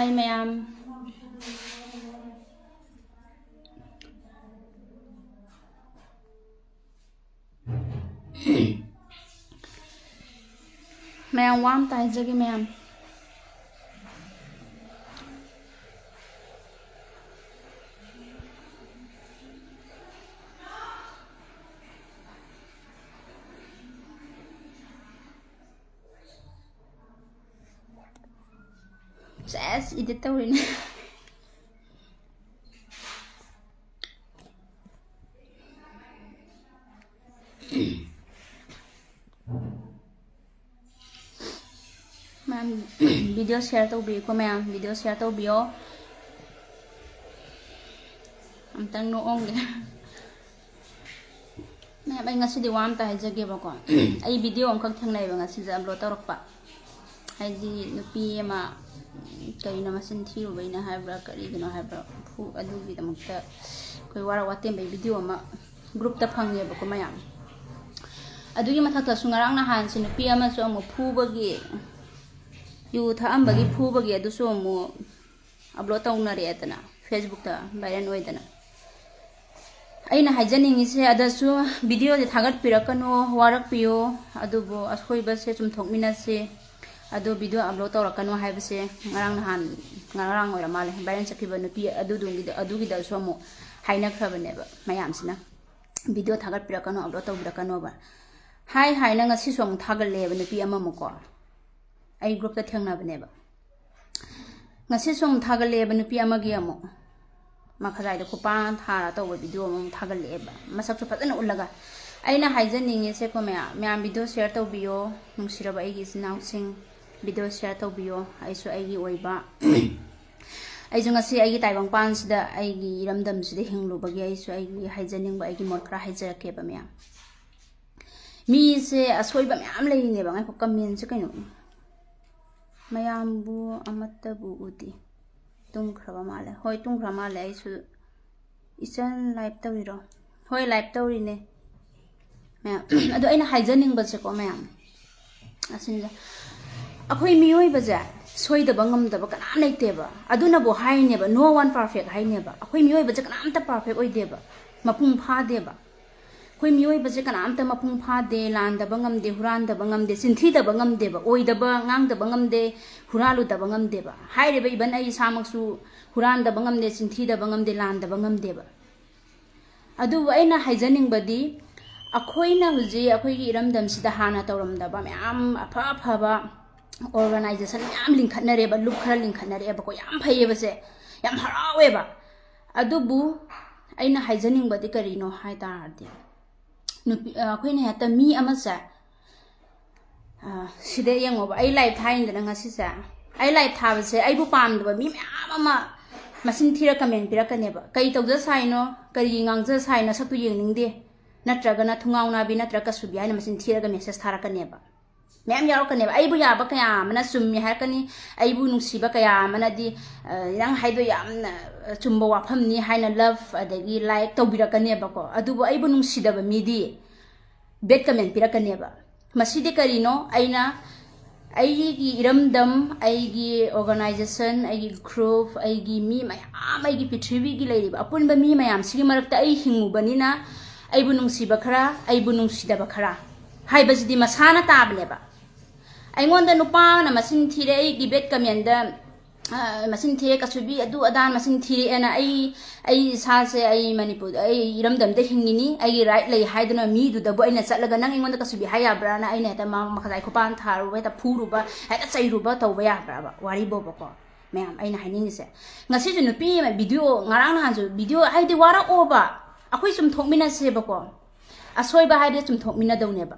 Hi ma'am. Ma'am warm tai jagi ma'am. Yes, edit tawin. Ma'am, video share tawbi ko ma'am, video share tawbiyo. Amtang noong ge. Ma'am ay ngasi di warm tai jagi ba ko. Ay video ang kag thangnai ba ngasi ja upload tawrak pa. Ay di nupi ama kari na masin thiru bai na haibra kari gino haibra fu adu gi damakta koi wara watem bai video ama group ta phangye ba ko mayam adu gi mathak ta sungarang na han sin nupi ama so mo fu bagi yu tha am bagi fu bagi adu so mo upload tauna re atana Facebook ta viral oidana aina haijaning ise adasu video de thagat pirakano warak piyo adu bo askhoi ba se chum thokmina se ado video upload tawrakano haibase ngarang oira male viral sakhiba nupi adu gi da so mo haina khabane ba mayam sina video thagat pirakano upload tawbirakano ba hai haina ngasi som thagal le ba nupi ama mo ko ai group ta thengna bane ba ngasi som thagal le ba nupi ama gi amo makhajai da kupa thara tawba video mo thagal le ba masak chu patana ulaga aina haijaning ise ko ma'am video share tawbiyo nungsiraba ai gi sinau sing video share tawbiyo aisu aigi oiba aisu ngasi aigi taibang pan sida aigi ramdam sida hinglu bagi aisu aigi haijaning ba aigi mot khra haijarake ba ma'am mi se asoi ba ma'am lei ne ba ngai ko comment se kaino ma'am bu amatta bu uti tung khra male hoi tung khra male aisu isan live tawiro hoi live tawri ne ma'am ado aina haijaning ba se ko ma'am asinja akhoi miyoi baja soidaba ngamdaba kanam leiteba aduna bo haineba no one perfect haineba akhoi miyoi baja kanam ta perfect oideba mapung phadeba khoi miyoi baja kanam ta mapung phade landaba ngamde hurandaba ngamde sinthidaba ngamdeba oidaba ngangdaba ngamde huraludaba ngamdeba haireba iban ai samaksu hurandaba ngamde sinthidaba ngamde landaba ngamdeba adu aina haijaning badi akhoina huji akhoi gi iramdam sida hana tawramdaba ma'am apha phaba organization yam linkhatnare ba loop khara linkhatnare ba ko yam phaye ba se yam harawe ba adubu aina haijaning ba di karino hai tardi nupi khoine hata mi ama sa side yango ba ai live thain da ngasi sa ai live tha ba se ai bu pam da mi ma'am ama masin thira comment pirakane ba kai tawja saino kari ngangja saina saktu yeningde natraga na thungaw na bi natraga subi ai na masin thira ga message tharakane ba ma'am yaw kane ai bu ya ba kaya mana summi har kani ai bu nungsi ba kaya mana di yang haido yam chumba wa pham ni haina love adagi like tawbira kane ba ko adu bu ai bu nungsi da ba midi bet comment pira kane ba masidi karino aina ai gi iramdam ai gi organization ai gi group ai gi mi mayam ai gi pithribi gi leiri ba apun ba mi mayam sigi marakta ai hingu banina ai bu nungsi ba khara ai bu nungsi da ba khara hai ba jidi masana tabne ba aingonda nupa na masin thire gi bet kamenda masin thire kasubi adu adan masin thire ana ai sa se ai manipur ai iramdam de hingini ai right lei haiduna mi du da bo aina chatlaga nang aingonda kasubi haya bra na aina ta ma makhadai khopan tharu ba ta phuru ba ha ta chairu ba tawba ya bra ba wari bo ko ma'am aina hainin se ngasi ju nupi ma video ngarang na ju video ai di wara o ba akhoi sum thokmina se ba ko asoi ba haide sum thokmina daune ba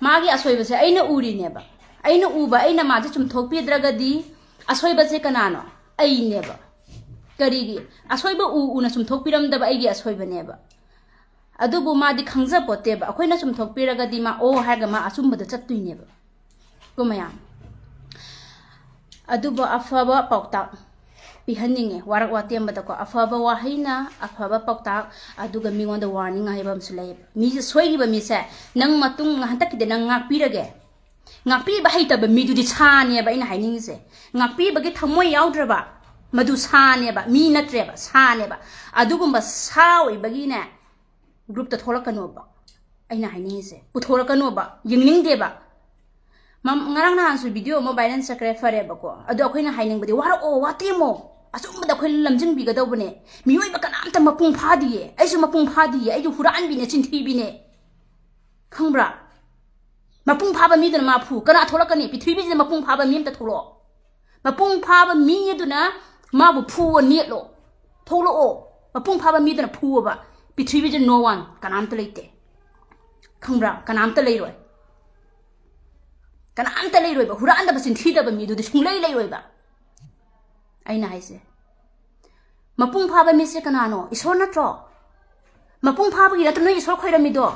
magi asoi ba se aina uri ne ba aina uba aina maje chum thokpi dragadi asoi ba se kanano ai ne ba karigi asoi ba una chum thokpiram da ba aigi asoi ba ne ba adu bu ma di khangja pote ba akoi na chum thokpi ragadi ma o ha ga ma asum ba da chattui ne ba ko maya adu ba afaba paukta pihaninge warak watem ba da ko afaba wa haina afaba paukta adu ga mingon da warning ai bam sulai mi soi gi ba mi se nang matung hantak de nang ngak pirage ngakpi ba hai ta ba mi du di cha ne ba ina hainin se ngakpi ba ge thamoi yaudra ba madu sa ne ba mi natre ba sa ne ba adugumba sa oi ba gi ne group ta tholakano ba aina hainin se uthorakano ba yingning de ba ngarang na su video mo viral sakre fare ba ko adu akoina hainin ba di war o watemo asum da khoi lamjin bi ga daw bane mi oi ba kanam ta mapung phadi ye ai su mapung phadi ye ai ju huran bi ne chinthi bi ne khangbra mapung phaba mi dana ma phu kana tholakani pithwi bi mapung phaba mi ta tholo mapung phaba mi duna ma bu phu ne lo tholo o mapung phaba mi dana phu ba pithwi bi no one kanam ta leite khangbra kanam ta lei roi kanam ta lei roi ba huran da ba chinthi da ba mi du sung lei lei roi ba aina haise mapung phaba mi se kanano isor natro mapung phaba gi ratno isor khoirami do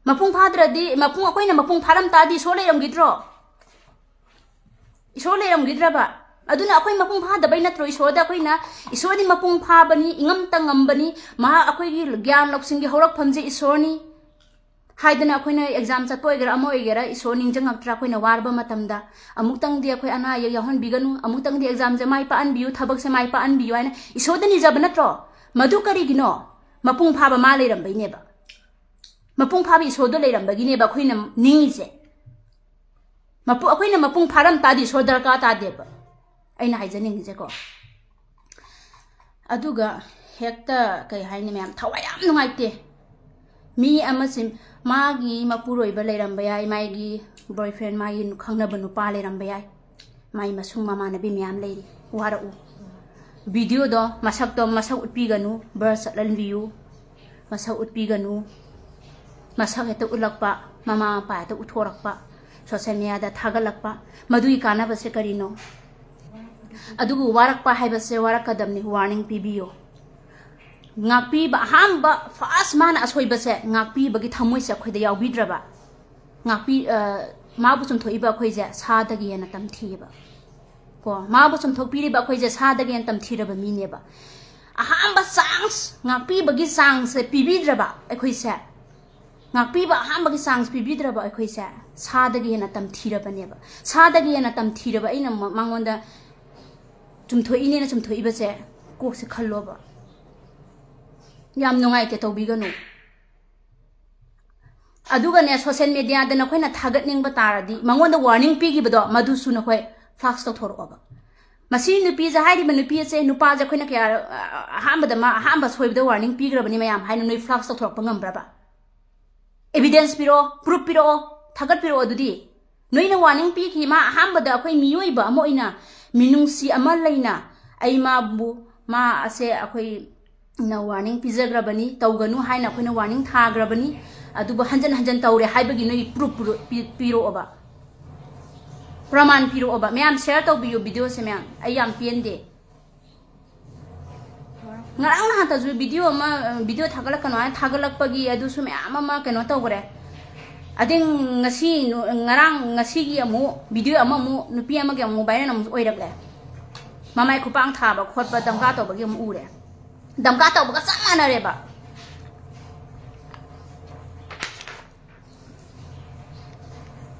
mapung phadradi mapung akoina mapung pharam tadi isor leiram gidro isor leiram gidra ba aduna akoi mapung phada bai natro isor da akoina isor ni mapung phabani ingam tangam bani ma akoi gi gyan loksing gi horak phamje isor ni haidana akoina exam chat poi gara amoi gara isor ningjang aktra akoina warba matamda amuktang di akoi ana ya yahon biganu amuktang di exam je mai pa an biu thabak se mai pa an biu ana isor da ni jabna tro madu kari gino mapung phaba ma leiram bai ne ba mapung phabi isor do leiram ba gine ba khoina ningi je mapu akoina mapung pharam ta di isor darka ta de ba aina haijaning je ko aduga hekta kai haini myam thawai yam nungaite mi amasim magi mapuroi ba leiram ba yai mai gi boyfriend mai nu khangna banu pa leiram ba yai mai masung mama na bi myam leiri wara u video do masak utpi ganu bar satlan view masak utpi ganu masak heta ulakpa mama pa ta uthorakpa social media da thagalakpa madui kana ba se karino adugu warakpa haibase warakadamni warning pibiyo ngakpi ba hamba fast man asoi base ngakpi bagi thamoi se khoida yawbidraba ngakpi mabu chum thoi ba khoi je sa dagi na tam thiba ko mabu chum thok piri ba khoi je sa dagi na tam thiraba mi ne ba ahamba sangs ngakpi bagi sang se pibidraba khoi se ngakpi ba ahamba gi sangs pibidraba khoi se sa dagi na tam thiraba ne ba sa dagi na tam thiraba ina mangonda chum thoi ne na chum thoi ba se ko se khallo ba yam nungai te tobiganu aduga ne social media da na khoina thagat ning ba taradi mangonda warning pi gi bado madu su na khoi flax to thoro ba masi nupi ja hairi ba nupi se nupa ja khoina kya hamba da ma hamba soi da warning pi gra bani mayam hainu noi flax to thorok pangam bra ba evidence piro proof piro thagat piro adudi noi na warning pi ki ma hamba da khoi miyoi ba mo ina minungsi amal leina ai ma bu ma ase akhoi na warning pizagrabani tawganu haina khoina warning thagrabani aduba hanjan hanjan tawre haibagi noi proof piro oba praman piro oba myam share to video se myam ayam piende ngarang na ta ju video thagalak kano thagalak pagi adu su myam ma kano tawre ading ngasi ngarang ngasi gi amu video ama mu nupi ama gi mobile na oirak le mamai khupang tha ba khot ba damga to ba gi mu ure damka tau baka sama reba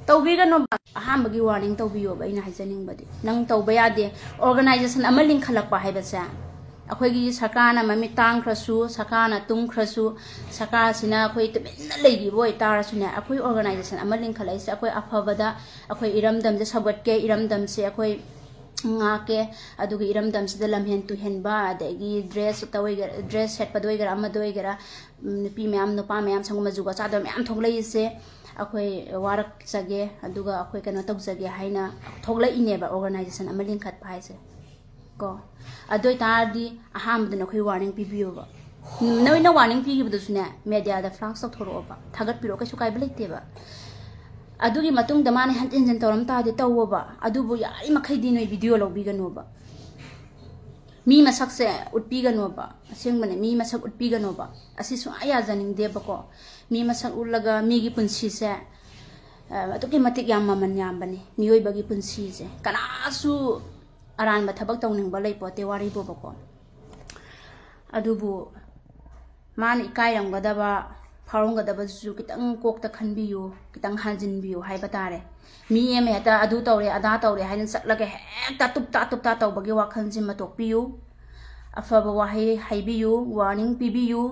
taubiga no aham bagi warning taubiyo ba ina haijaning badi nang tauba yade organization ama link khalak pa haibasa akhoi gi sakana mami tang khrasu sakana tung khrasu sakana sina akhoi tebinna leigi boi tar sune akhoi organization ama link khalai se akhoi afabada akhoi iramdam je sabat ke iramdam se akhoi ngake adugi iramdam sida lamhen tu hen ba adagi dress tawai dress set padoi gara ama doi gara nupi myam nupa myam sanguma juga cha do myam thoglai se akhoi warak sage aduga akhoi kana tok sage haina thoglai ine ba organization ama link khat phai se ko adoi tardi aham dna khoi warning pibiyo ba noi na warning pi gi bu sune media da flash tok thoro ba thagat piro ka su kai blekte ba adugi matung da mane hantin jan toram ta de tawo ba adubu yari makhai di noi video lobi gano ba mi masak se utpi gano ba aseng bane mi masak utpi gano ba asi su aya janing de ba ko mi masak ulaga mi gi punsi se atuki matik yam maman yam bane mi oi bagi punsi se kana su aran ba thabak tawning ba lei pote wari bo ba ko adubu man ikai ram gada ba ꯐꯥꯎꯔꯝꯒꯗꯕꯁꯨ ꯈꯤꯇꯪ ꯀꯣꯛꯇ ꯈꯟꯕꯤꯌꯨ ꯈꯤꯇꯪ ꯍꯟꯖꯤꯟꯕꯤꯌꯨ ꯍꯥꯏꯕ ꯇꯥꯔꯦ ꯃꯤ ꯑꯃ ꯍꯦꯛꯇ ꯑꯗꯨ ꯇꯧꯔꯦ ꯑꯗꯥ ꯇꯧꯔꯦ ꯍꯥꯏꯅ ꯆꯠꯂꯒ ꯍꯦꯛꯇ ꯇꯨꯞꯇꯥ ꯇꯧꯕꯒꯤ ꯋꯥꯈꯜꯁꯤꯃ ꯇꯣꯛꯄꯤꯌꯨ ꯑꯐꯕ ꯋꯥꯍꯩ ꯍꯥꯏꯕꯤꯌꯨ ꯋꯥꯔꯅꯤꯡ ꯄꯤꯕꯤꯌꯨ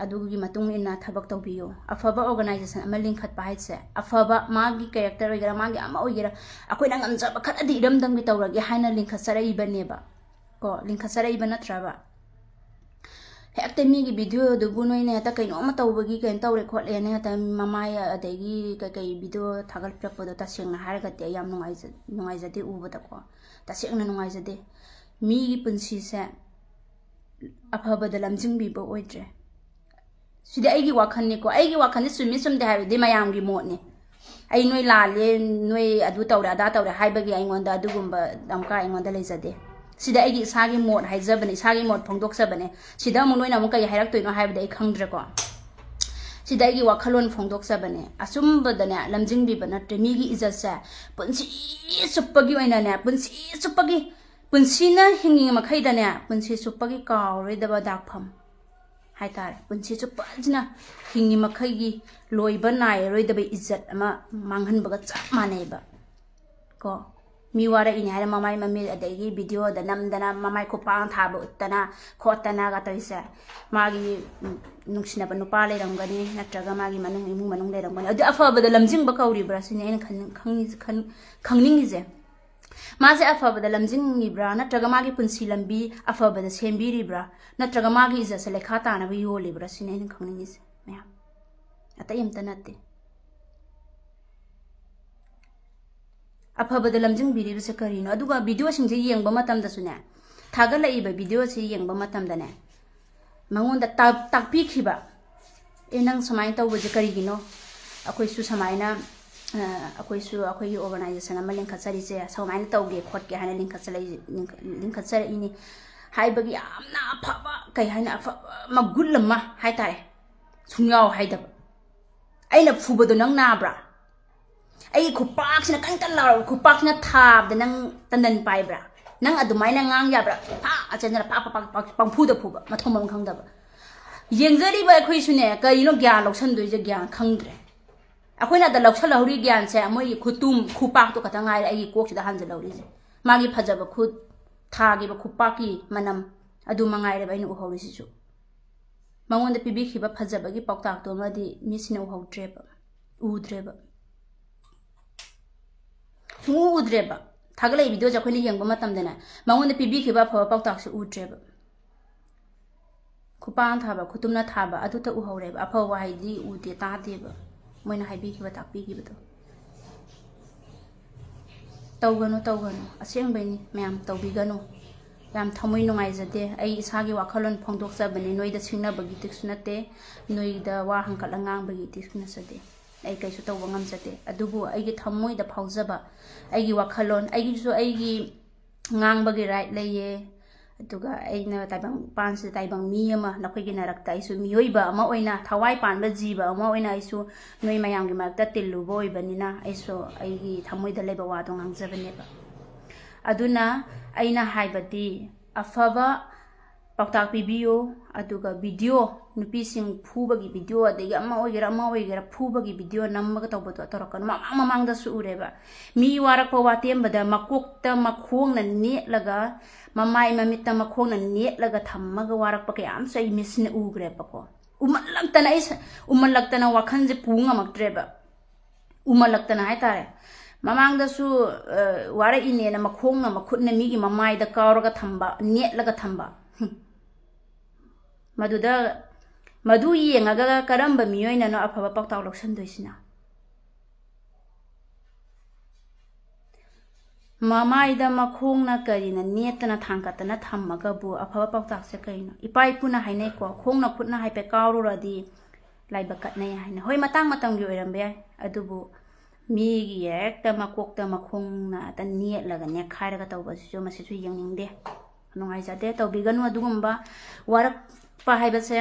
ꯑꯗꯨꯒꯤ ꯃꯇꯨꯡ ꯏꯟꯅ ꯊꯕꯛ ꯇꯧꯕꯤꯌꯨ ꯑꯐꯕ ꯑꯣꯔꯒꯅꯥꯏꯖꯦꯁꯟ ꯑꯃ ꯂꯤꯡꯈꯠꯄ ꯍꯥꯏꯁꯦ ꯑꯐꯕ ꯃꯥꯒꯤ ꯀꯦꯔꯦꯛꯇꯔ ꯑꯣꯏꯒꯦꯔꯥ ꯃꯥꯒꯤ ꯑꯃ ꯑꯣꯏꯒꯦꯔꯥ ꯑꯩꯈꯣꯏꯅ ꯉꯝꯖꯕ ꯈꯔꯗꯤ ꯏꯔꯝꯗꯝꯒꯤ ꯇꯧꯔꯒꯦ ꯍꯥꯏꯅ ꯂꯤꯡꯈꯠꯆꯔꯛꯏꯕꯅꯦꯕ ꯀꯣ ꯂꯤꯡꯈꯠꯆꯔꯛꯏꯕ ꯅꯠꯇ꯭ꯔꯕ ꯍꯦꯛꯇ ꯃꯤꯒꯤ ꯚꯤꯗꯤꯑꯣꯗꯨꯕꯨ ꯅꯣꯏꯅ ꯍꯦꯛꯇ ꯀꯩꯅꯣꯝꯃ ꯇꯧꯕꯒꯤ ꯀꯩꯅꯣ ꯇꯧꯔꯦ ꯈꯣꯠꯂꯦꯅ ꯍꯦꯛꯇ ꯃꯃꯥꯏ ꯑꯗꯒꯤ ꯀꯩꯀꯩ ꯚꯤꯗꯤꯑꯣ ꯊꯥꯒꯠꯄꯤꯔꯛꯄꯗꯣ ꯇꯁꯦꯡꯅ ꯍꯥꯏꯔꯒꯗꯤ ꯑꯩ ꯌꯥꯝ ꯅꯨꯡꯉꯥꯏꯖꯗꯦ ꯎꯕꯗꯀꯣ ꯇꯁꯦꯡꯅ ꯅꯨꯡꯉꯥꯏꯖꯗꯦ ꯃꯤꯒꯤ ꯄꯨꯟꯁꯤꯁꯦ ꯑꯐꯕꯗ ꯂꯝꯖꯤꯡꯕꯤꯕ ꯑꯣꯏꯗ꯭ꯔꯦ ꯁꯤꯗꯤ ꯑꯩꯒꯤ ꯋꯥꯈꯜꯅꯤꯀꯣ ꯑꯩꯒꯤ ꯋꯥꯈꯜꯗꯤ ꯆꯨꯝꯃꯤ ꯆꯨꯝꯗꯦ ꯍꯥꯏꯕꯗꯤ ꯃꯌꯥꯝꯒꯤ ꯃꯣꯠꯅꯤ ꯑꯩ ꯅꯣꯏ ꯂꯥꯜꯂꯦ ꯅꯣꯏ ꯑꯗꯨ ꯇꯧꯔꯦ ꯑꯗꯥ ꯇꯧꯔꯦ ꯍꯥꯏꯕꯒꯤ ꯑꯩꯉꯣꯟꯗ ꯑꯗꯨꯒꯨꯝꯕ ꯗꯝꯀꯥ ꯑꯩꯉꯣꯟꯗ ꯂꯩꯖꯗꯦ ꯁꯤꯗ ꯑꯩꯒꯤ ꯏꯁꯥꯒꯤ ꯃꯣꯠ ꯍꯥꯏꯖꯕꯅꯦ ꯏꯁꯥꯒꯤ ꯃꯣꯠ ꯐꯣꯡꯗꯣꯛꯆꯕꯅꯦ ꯁꯤꯗ ꯑꯃꯨꯛ ꯅꯣꯏꯅ ꯑꯃꯨꯛ ꯀꯩ ꯍꯥꯏꯔꯛꯇꯣꯏꯅꯣ ꯍꯥꯏꯕꯗꯤ ꯑꯩ ꯈꯪꯗ꯭ꯔꯦꯀꯣ ꯁꯤꯗ ꯑꯩꯒꯤ ꯋꯥꯈꯜꯂꯣꯟ ꯐꯣꯡꯗꯣꯛꯆꯕꯅꯦ ꯑꯆꯨꯝꯕꯗꯅꯦ ꯂꯝꯖꯤꯡꯕꯤꯕ ꯅꯠꯇ꯭ꯔꯦ ꯃꯤꯒꯤ ꯏꯖꯠꯁꯦ ꯄꯨꯟꯁꯤ ꯆꯨꯞꯄꯒꯤ ꯑꯣꯏꯅꯅꯦ ꯄꯨꯟꯁꯤ ꯆꯨꯞꯄꯒꯤ ꯄꯨꯟꯁꯤꯅ ꯍꯤꯡꯉꯤ ꯃꯈꯩꯗꯅꯦ ꯄꯨꯟꯁꯤ ꯆꯨꯞꯄꯒꯤ ꯀꯥꯎꯔꯣꯏꯗꯕ ꯗꯥꯛꯐꯝ ꯍꯥꯏꯇꯥꯔꯦ ꯄꯨꯟꯁꯤ ꯆꯨꯞꯄꯁꯤꯅ ꯍꯤꯡꯉꯤ ꯃꯈꯩꯒꯤ ꯂꯣꯏꯕ ꯅꯥꯏꯔꯔꯣꯏꯗꯕ ꯏꯖꯠ ꯑꯃ ꯃꯥꯡꯍꯟꯕꯒ ꯆꯞ ꯃꯥꯟꯅꯩꯕ ꯀꯣ ꯃꯤ ꯋꯥꯔꯛꯏꯅꯦ ꯍꯥꯏꯅ ꯃꯃꯥꯏ ꯃꯃꯤꯠ ꯑꯗꯒꯤ ꯚꯤꯗꯤꯑꯣꯗ ꯅꯝꯗꯅ ꯃꯃꯥꯏ ꯈꯨꯄꯥꯡ ꯊꯥꯕ ꯎꯠꯇꯅ ꯈꯣꯠꯇꯅꯒ ꯇꯧꯔꯤꯁꯦ ꯃꯥꯒꯤ ꯅꯨꯡꯁꯤꯅꯕ ꯅꯨꯄꯥ ꯂꯩꯔꯝꯒꯅꯤ ꯅꯠꯇ꯭ꯔꯒ ꯃꯥꯒꯤ ꯏꯃꯨꯡ ꯃꯅꯨꯡ ꯂꯩꯔꯝꯒꯅꯤ ꯑꯗꯨ ꯑꯐꯕꯗ ꯂꯝꯖꯤꯡꯕ ꯀꯧꯔꯤꯕ꯭ꯔꯥ ꯁꯤꯅꯤ ꯑꯩꯅ ꯈꯪꯅꯤꯡꯉꯤꯁꯦ ꯃꯥꯁꯦ ꯑꯐꯕꯗ ꯂꯝꯖꯤꯡꯉꯤꯕ꯭ꯔꯥ ꯅꯠꯇ꯭ꯔꯒ ꯃꯥꯒꯤ ꯄꯨꯟꯁꯤ ꯂꯝꯕꯤ ꯑꯐꯕꯗ ꯁꯦꯝꯕꯤꯔꯤꯕ꯭ꯔꯥ ꯅꯠꯇ꯭ꯔꯒ ꯃꯥꯒꯤ ꯏꯖꯠꯁꯦ ꯂꯩꯈꯥ ꯇꯥꯅꯕ ꯌꯣꯜꯂꯤꯕ꯭ꯔꯥ ꯁꯤꯅꯤ ꯑꯩꯅ ꯈꯪꯅꯤꯡꯉꯤꯁꯦ ꯃꯌꯥꯝ ꯑꯇꯩ ꯑꯝꯇ ꯅꯠꯇꯦ ꯑꯐꯕꯗ ꯂꯝꯖꯤꯡꯕꯤꯔꯤꯕꯁꯦ ꯀꯔꯤꯅꯣ ꯑꯗꯨꯒ ꯚꯤꯗꯤꯑꯣꯁꯤꯡꯁꯦ ꯌꯦꯡꯕ ꯃꯇꯝꯗꯁꯨꯅꯦ ꯊꯥꯒꯠꯂꯛꯏꯕ ꯚꯤꯗꯤꯑꯣꯁꯤ ꯌꯦꯡꯕ ꯃꯇꯝꯗꯅꯦ ꯃꯉꯣꯟꯗ ꯇꯥꯛꯄꯤꯈꯤꯕ ꯅꯪ ꯁꯨꯃꯥꯏꯅ ꯇꯧꯕꯁꯦ ꯀꯔꯤꯒꯤꯅꯣ ꯑꯩꯈꯣꯏꯁꯨ ꯁꯨꯃꯥꯏꯅ ꯑꯩꯈꯣꯏꯁꯨ ꯑꯩꯈꯣꯏꯒꯤ ꯑꯣꯔꯒꯅꯥꯏꯖꯦꯁꯟ ꯑꯃ ꯂꯤꯡꯈꯠꯆꯔꯤꯁꯦ ꯁꯨꯃꯥꯏꯅ ꯇꯧꯒꯦ ꯈꯣꯠꯀꯦ ꯍꯥꯏꯅ ꯂꯤꯡꯈꯠꯆꯔꯛꯏꯅꯤ ꯍꯥꯏꯕꯒꯤ ꯌꯥꯝꯅ ꯑꯐꯕ ꯀꯩ ꯍꯥꯏꯅ ꯑꯐꯕ ꯃꯒꯨꯟ ꯑꯃ ꯍꯥꯏꯇꯥꯔꯦ ꯁꯨꯡꯌꯥꯎ ꯍꯥꯏꯗꯕ ꯑꯩꯅ ꯐꯨꯕꯗꯣ ꯅꯪ ꯅꯥꯕ꯭ꯔꯥ ꯑꯩꯒꯤ ꯈꯨꯄꯥꯛꯁꯤꯅ ꯀꯪꯇ ꯂꯥꯎꯔꯕ ꯈꯨꯄꯥꯛꯁꯤꯅ ꯊꯥꯕꯗ ꯅꯪ ꯇꯟꯗꯟ ꯄꯥꯏꯕ꯭ꯔꯥ ꯅꯪ ꯑꯗꯨꯃꯥꯏꯅ ꯉꯥꯡ ꯌꯥꯕ꯭ꯔꯥ ꯑꯆꯟꯗꯅ ꯄꯪꯐꯨꯗ ꯐꯨꯕ ꯃꯊꯣꯡ ꯃꯔꯝ ꯈꯪꯗꯕ ꯌꯦꯡꯖꯔꯤꯕ ꯑꯩꯈꯣꯏꯁꯨꯅꯦ ꯀꯔꯤꯅꯣ ꯒ꯭ꯌꯥꯟ ꯂꯧꯁꯟꯗꯣꯏꯁꯦ ꯒ꯭ꯌꯥꯟ ꯈꯪꯗ꯭ꯔꯦ ꯑꯩꯈꯣꯏꯅ ꯑꯗ ꯂꯧꯁꯜꯍꯧꯔꯤ ꯒ꯭ꯌꯥꯟꯁꯦ ꯃꯣꯏꯒꯤ ꯈꯨꯄꯥꯛꯇꯣ ꯈꯛꯇꯪ ꯉꯥꯏꯔꯦ ꯑꯩꯒꯤ ꯀꯣꯛꯁꯤꯗ ꯍꯟꯖꯤꯜꯍꯧꯔꯤꯁꯦ ꯃꯥꯒꯤ ꯐꯖꯕ ꯈꯨꯠ ꯊꯥꯈꯤꯕ ꯈꯨꯄꯥꯛꯀꯤ ꯃꯅꯝ ꯑꯗꯨ ꯃꯉꯥꯏꯔꯦꯕ ꯑꯩꯅ ꯎꯍꯧꯔꯤꯁꯤꯁꯨ ꯃꯉꯣꯟꯗ ꯄꯤꯕꯤꯈꯤꯕ ꯐꯖꯕꯒꯤ ꯄꯥꯎꯇꯥꯛꯇꯣ ꯑꯃꯗꯤ ꯃꯤꯁꯤꯅ ꯎꯍꯧꯗ꯭ꯔꯦꯕ ꯎꯗ꯭ꯔꯦꯕ ꯁꯨꯡꯎ ꯎꯗ꯭ꯔꯦꯕ ꯊꯥꯒꯠꯂꯛꯏ ꯚꯤꯗꯤꯑꯣꯁꯦ ꯑꯩꯈꯣꯏꯅ ꯌꯦꯡꯕ ꯃꯇꯝꯗꯅꯦ ꯃꯉꯣꯟꯗ ꯄꯤꯕꯤꯈꯤꯕ ꯑꯐꯕ ꯄꯥꯎꯇꯥꯛꯁꯦ ꯎꯗ꯭ꯔꯦꯕ ꯈꯨꯄꯥꯡ ꯊꯥꯕ ꯈꯨꯇꯨꯝꯅ ꯊꯥꯕ ꯑꯗꯨꯇ ꯎꯍꯧꯔꯦꯕ ꯑꯐꯕ ꯋꯥꯍꯩꯗꯤ ꯎꯗꯦ ꯇꯥꯗꯦꯕ ꯃꯣꯏꯅ ꯍꯥꯏꯕꯤꯈꯤꯕ ꯇꯥꯛꯄꯤꯈꯤꯕꯗꯣ ꯇꯧꯒꯅꯨ ꯇꯧꯒꯅꯨ ꯑꯁꯦꯡꯕꯩꯅꯤ ꯃꯌꯥꯝ ꯇꯧꯕꯤꯒꯅꯨ ꯌꯥꯝ ꯊꯃꯣꯏ ꯅꯨꯡꯉꯥꯏꯖꯗꯦ ꯑꯩ ꯏꯁꯥꯒꯤ ꯋꯥꯈꯜꯂꯣꯟ ꯐꯣꯡꯗꯣꯛꯆꯕꯅꯤ ꯅꯣꯏꯗ ꯁꯤꯡꯅꯕꯒꯤꯗꯤꯁꯨ ꯅꯠꯇꯦ ꯅꯣꯏꯗ ꯋꯥ ꯍꯪꯀꯠꯂ ꯉꯥꯡꯕꯒꯤꯗꯤꯁꯨ ꯅꯠꯆꯗꯦ ꯑꯩ ꯀꯩꯁꯨ ꯇꯧꯕ ꯉꯝꯖꯗꯦ ꯑꯗꯨꯕꯨ ꯑꯩꯒꯤ ꯊꯃꯣꯏꯗ ꯐꯥꯎꯖꯕ ꯑꯩꯒꯤ ꯋꯥꯈꯜꯂꯣꯟ ꯑꯩꯒꯤꯁꯨ ꯑꯩꯒꯤ ꯉꯥꯡꯕꯒꯤ ꯔꯥꯏꯠ ꯂꯩꯌꯦ ꯑꯗꯨꯒ ꯑꯩꯅ ꯇꯥꯏꯕꯪꯄꯥꯟꯁꯤꯗ ꯇꯥꯏꯕꯪ ꯃꯤ ꯑꯃ ꯅꯈꯣꯏꯒꯤ ꯅꯔꯛꯇ ꯑꯩꯁꯨ ꯃꯤꯑꯣꯏꯕ ꯑꯃ ꯑꯣꯏꯅ ꯊꯋꯥꯏ ꯄꯥꯟꯕ ꯖꯤꯕ ꯑꯃ ꯑꯣꯏꯅ ꯑꯩꯁꯨ ꯅꯣꯏ ꯃꯌꯥꯝꯒꯤ ꯃꯔꯛꯇ ꯇꯤꯜꯂꯨꯕ ꯑꯣꯏꯕꯅꯤꯅ ꯑꯩꯁꯨ ꯑꯩꯒꯤ ꯊꯃꯣꯏꯗ ꯂꯩꯕ ꯋꯥꯗꯣ ꯉꯥꯡꯖꯕꯅꯦꯕ ꯑꯗꯨꯅ ꯑꯩꯅ ꯍꯥꯏꯕꯗꯤ ꯑꯐꯕ ꯄꯥꯎꯇꯥꯛ ꯄꯤꯕꯤꯌꯨ ꯑꯗꯨꯒ ꯚꯤꯗꯤꯑꯣ ꯅꯨꯄꯤꯁꯤꯡ ꯐꯨꯕꯒꯤ ꯚꯤꯗꯤꯑꯣ ꯑꯗꯒꯤ ꯑꯃ ꯑꯣꯏꯒꯦꯔꯥ ꯐꯨꯕꯒꯤ ꯚꯤꯗꯤꯑꯣ ꯅꯝꯃꯒ ꯇꯧꯕꯗꯣ ꯇꯧꯔꯛꯀꯅꯨ ꯃꯃꯥꯡꯗꯁꯨ ꯎꯔꯦꯕ ꯃꯤ ꯋꯥꯔꯛꯄ ꯋꯥꯇꯦꯝꯕꯗ ꯃꯀꯣꯛꯇ ꯃꯈꯣꯡꯅ ꯅꯦꯠꯂꯒ ꯃꯃꯥꯏ ꯃꯃꯤꯠꯇ ꯃꯈꯣꯡꯅ ꯅꯦꯠꯂꯒ ꯊꯝꯃꯒ ꯋꯥꯔꯛꯄ ꯀꯌꯥ ꯑꯃꯁꯨ ꯑꯩ ꯃꯤꯠꯁꯤꯅ ꯎꯈ꯭ꯔꯦꯕꯀꯣ ꯎꯃꯜꯂꯛꯇꯅ ꯋꯥꯈꯜꯁꯦ ꯄꯨ ꯉꯝꯃꯛꯇ꯭ꯔꯦꯕ ꯎꯃꯜꯂꯛꯇꯅ ꯍꯥꯏꯇꯥꯔꯦ ꯃꯃꯥꯡꯗꯁꯨ ꯋꯥꯔꯛꯏꯅꯦꯅ ꯃꯈꯣꯡꯅ ꯃꯈꯨꯠꯅ ꯃꯤꯒꯤ ꯃꯃꯥꯏꯗ ꯀꯥꯎꯔꯒ ꯊꯝꯕ ꯅꯦꯠꯂꯒ ꯊꯝꯕ ꯃꯗꯨ ꯌꯦꯡꯉꯒ ꯀꯔꯝꯕ ꯃꯤꯑꯣꯏꯅꯅꯣ ꯑꯐꯕ ꯄꯥꯎꯇꯥꯛ ꯂꯧꯁꯟꯗꯣꯏꯁꯤꯅ ꯃꯃꯥꯏꯗ ꯃꯈꯣꯡꯅ ꯀꯔꯤꯅ ꯅꯦꯠꯇꯅ ꯊꯥꯡꯒꯠꯇꯅ ꯊꯝꯃꯒꯕꯨ ꯑꯐꯕ ꯄꯥꯎꯇꯥꯛꯁꯦ ꯀꯩꯅꯣ ꯏꯄꯥ ꯏꯄꯨꯅ ꯍꯥꯏꯅꯩꯀꯣ ꯈꯣꯡꯅ ꯈꯨꯠꯅ ꯍꯥꯏꯐꯦꯠ ꯀꯥꯎꯔꯨꯔꯗꯤ ꯂꯥꯏꯕꯛ ꯀꯠꯅꯩ ꯍꯥꯏꯅ ꯍꯣꯏ ꯃꯇꯥꯡ ꯃꯇꯝꯒꯤ ꯑꯣꯏꯔꯝꯕ ꯌꯥꯏ ꯑꯗꯨꯕꯨ ꯃꯤꯒꯤ ꯍꯦꯛꯇ ꯃꯀꯣꯛꯇ ꯃꯈꯣꯡꯅ ꯑꯇ ꯅꯦꯠꯂꯒ ꯅꯦꯠꯈꯥꯏꯔꯒ ꯇꯧꯕꯁꯤꯁꯨ ꯃꯁꯤꯁꯨ ꯌꯦꯡꯅꯤꯡꯗꯦ ꯅꯨꯡꯉꯥꯏꯖꯗꯦ ꯇꯧꯕꯤꯒꯅꯨ ꯑꯗꯨꯒꯨꯝꯕ ꯋꯥꯔꯛꯄ ꯍꯥꯏꯕꯁꯦ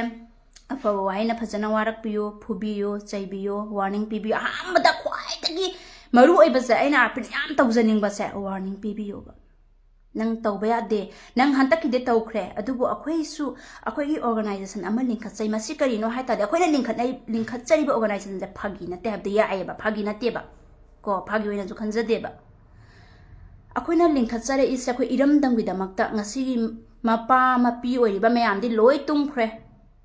ꯑꯐꯕ ꯋꯥꯍꯩꯅ ꯐꯖꯅ ꯋꯥꯔꯛꯄꯤꯌꯨ ꯐꯨꯕꯤꯌꯨ ꯆꯩꯕꯤꯌꯨ ꯋꯥꯔꯅꯤꯡ ꯄꯤꯕꯤꯌꯨ ꯑꯍꯥꯟꯕꯗ ꯈ꯭ꯋꯥꯏꯗꯒꯤ ꯃꯔꯨ ꯑꯣꯏꯕꯁꯦ ꯑꯩꯅ ꯌꯥꯝ ꯇꯧꯖꯅꯤꯡꯕꯁꯦ warning ꯄꯤꯕꯤꯌꯨꯕ nang tauba yade nang hantak kide taukhre adubu akhoi su akhoi gi organization ama linkhat chai masi kari no haita de akhoi na linkhat chari ba organization ja phagi na te habde ya ai ba phagi na te ba ko phagi oina ju khanja de ba akhoi na linkhat chare is akhoi iram dam gi damakta ngasi gi mapa mapi oi ba mayam di loi tum khre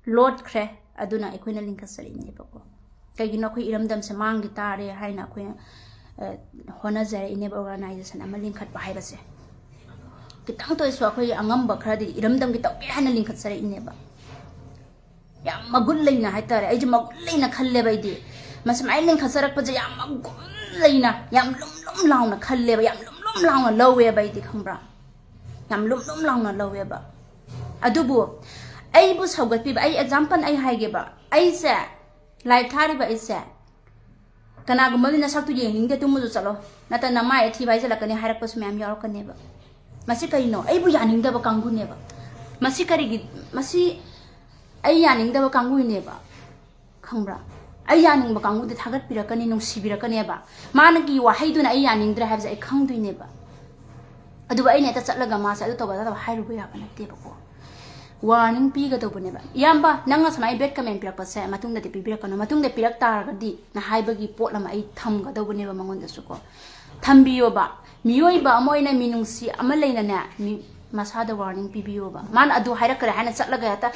lot khre aduna akhoi na linkhat chari ne ba ko kai gi no akhoi iram dam se mang gi tare haina akhoi hona jare ine ba organization ama linkhat ba hai ba se kitang to isu akhoi angam ba khra di iram dam gi taw ke hana linkhat sare inne ba yam magul leina hai tare ai je magul leina khalle ba idi masam ai linkhat sarak pa je yam magul leina yam lum launa khalle ba yam lum launa lowe ba idi khambra yam lum launa lowe ba adubu ai bu saugat pi ba ai example ai hai ge ba ai se live thari ba ai se kana gumani na saktu je ning de tumu ju chalo nata na mai thi bai je la kane harak pas mem yor kane ba masih kari no, ai bu yaning da ba kanggu ne ba, masih kari git, masih ai yaning da ba kanggu ne ba, khangbra, ai yaning ba kanggu de thagat pirakani nung sibirakani ba, mana ki wahai tu na ai yaning dra have ai khang du ne ba, adu ba ai ne ta chatlaga ma sa adu to ba da hai ru ba ya ba na te ba ko, warning pi ga to bu ne ba, yamba nanga samai bet comment pirak pa sa matung da te pi pirakano, matung de pirak tar ga di na hai ba gi pot lama ai tham ga do bu ne ba mangon da su ko, thambiyo ba. Miyoi ba amoy na minungsi amalay na na masada warning pibiyo ba man adu hayrak kare hana chatlaga ta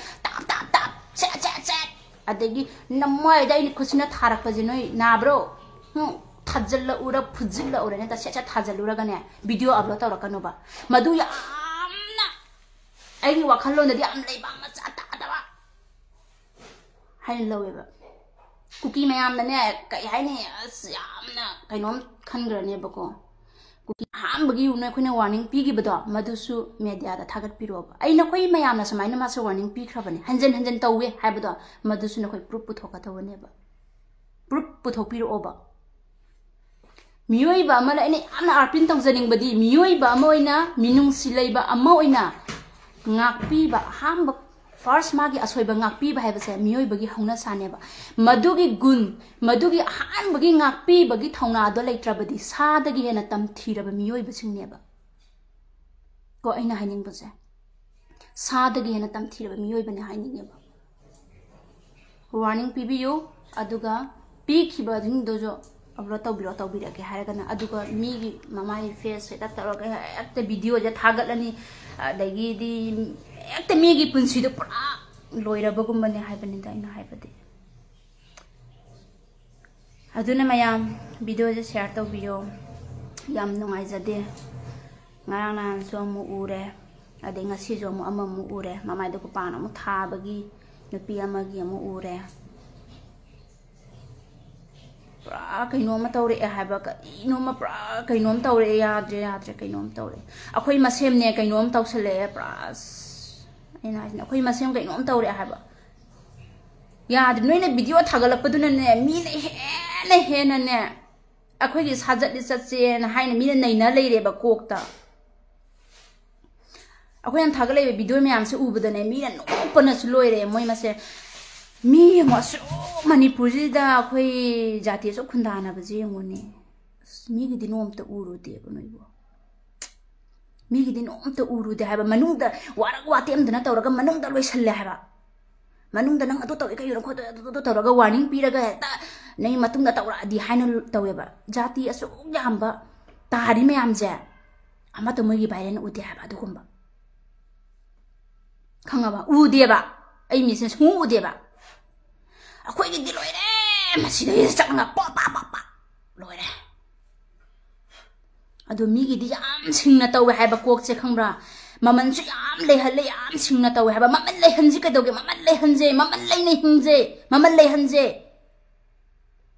tap set adagi namoy dai ni khusina tharak pa jinoi na bro thajalla ura phujilla ura ne ta set thajallura ga ne video upload tawra kanu ba madu ya amna ai ni wakhalo na di am lei ba ma cha ta da ba hain lowe ba kuki mayam na ne kai hai ne amna kainom khangra ne ba ko ham bagi una khone warning pi gi bado madusu media da thagat piro ba aina khoi mayam na samai na ma se warning pi khra bani hanjan tawe hai bado madusu na khoi proof puthoka tawne ba proof puthok piro ba miyoi ba mala ene amna arpin tong janing badi miyoi ba moina minung silai ba ama oina ngak pi ba ham ba first magi asoi ba ngak pi ba hai ba se miyoi bagi hauna sane ba madugi gun madugi han bagi ngak pi bagi thauna do leitra badi sa dagi hena tam thira ba miyoi ba sing ne ba ko aina haining ba se sa dagi hena tam thira ba miyoi ba ne haining ne ba warning pibiyo aduga pi khiba ding dojo ablo tawbira ke haraga na aduga mi gi mamai face ta taroga ekta video ja thagalani dagi di ekta mi gi punsi do pura loira bagum bane haibani da ina haibadi aduna mayam video ja share tawbiyo yam nungai jade ngarang nan so mu ure ade ngasi jo mu ama mu ure mamai do ko pana mu tha bagi nupi ama gi mu ure pra kainom tawre haiba ka inoma pra kainom tawre yadre kainom tawre akhoi masem ne kainom tawsale pra ina akhoi masem kainom tawre haiba yad noina video thagalapaduna ne mi ne he na ne akhoi gi sajat li satse na haina mi ne na leire ba kokta akhoi an thagale video me am se ubada ne mi na nopana su loire moi mase mi ma su manipuri da khoi jati so khundana ba je ngone mi gi dinom ta uru de ba noi bo mi gi dinom ta uru de ha ba manung da warak watem dana tawraga manung da loi salle ha ba manung da nang atu taw kai ro kho to tawraga warning piraga ta nei matung da tawra di haina tawe ba jati asu yamba tari me am je ama to mogi bairen ude ha ba du kumba khanga ba ude ba ai mi se su ude ba akhoi gi di loire masida ye changa pa loire adu mi gi di yam singna tawe ha ba kok che khangbra maman su yam le hale yam singna tawe ha ba maman le hanji ka doge maman le hanje maman le nei hingje maman le hanje